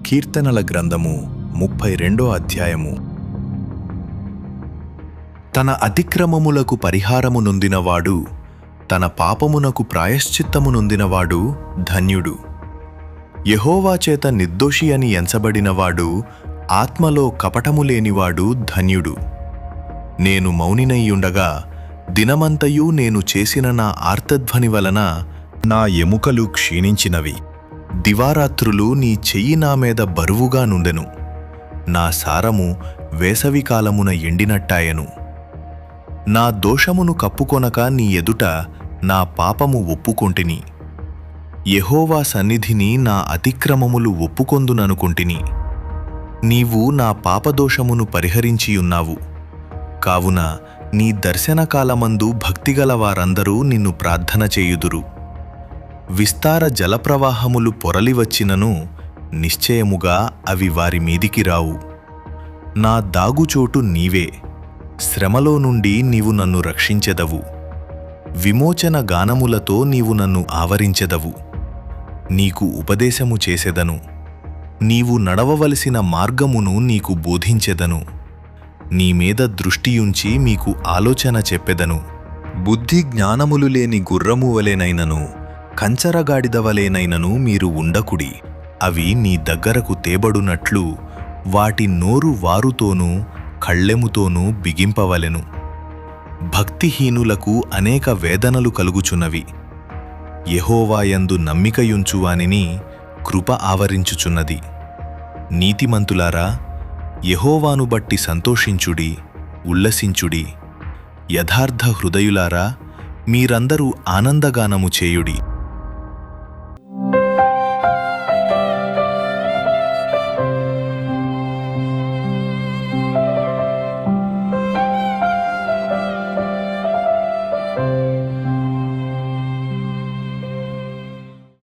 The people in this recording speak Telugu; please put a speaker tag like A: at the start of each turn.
A: కీర్తనల గ్రంథము 32 అధ్యాయము. తన అతిక్రమములకు పరిహారము నొందినవాడు, తన పాపమునకు ప్రాయశ్చిత్తము నొందినవాడు ధన్యుడు. యెహోవా చేత నిర్దోషి అని ఎంచబడినవాడు, ఆత్మలో కపటము లేనివాడు ధన్యుడు. నేను మౌనినయ్యుండగా దినమంతయు నేను చేసిన నా ఆర్తధ్వని వలన నా ఎముకలు క్షీణించినవి. దివారాత్రులు నీ చెయ్యి నా మీద బరువుగా నుండెను. నా సారము వేసవికాలమున ఎండినట్టాయెను. నా దోషమును కప్పుకొనక నీ ఎదుట నా పాపము ఒప్పుకొంటిని. యెహోవా సన్నిధిని నా అతిక్రమములు ఒప్పుకొందుననుకొంటిని. నీవు నా పాపదోషమును పరిహరించియున్నావు. కావున నీ దర్శనకాలమందు భక్తిగల వారందరూ నిన్ను ప్రార్థన చేయుదురు. విస్తార జలప్రవాహములు పొరలివచ్చినను నిశ్చయముగా అవి వారి మీదికి రావు. నా దాగుచోటు నీవే. శ్రమలో నుండి నీవు నన్ను రక్షించెదవు. విమోచన గానములతో నీవు నన్ను ఆవరించెదవు. నీకు ఉపదేశము చేసెదను. నీవు నడవవలసిన మార్గమును నీకు బోధించెదను. నీ మీద దృష్టియుంచి మీకు ఆలోచన చెప్పెదను. బుద్ధి జ్ఞానములు లేని గుర్రము వలెనైనను కంచరగాడిదవలేనైనను మీరు ఉండకుడి. అవి నీ దగ్గరకు తేబడునట్లు వాటి నోరు వారుతోనూ కళ్ళెముతోనూ బిగింపవలెను. భక్తిహీనులకు అనేక వేదనలు కలుగుచున్నవి. యెహోవాయందు నమ్మికయుంచు వానిని కృప ఆవరించుచున్నది. నీతిమంతులారా, యెహోవాను బట్టి సంతోషించుడి, ఉల్లసించుడి. యథార్థ హృదయులారా, మీరందరూ ఆనందగానము చేయుడి.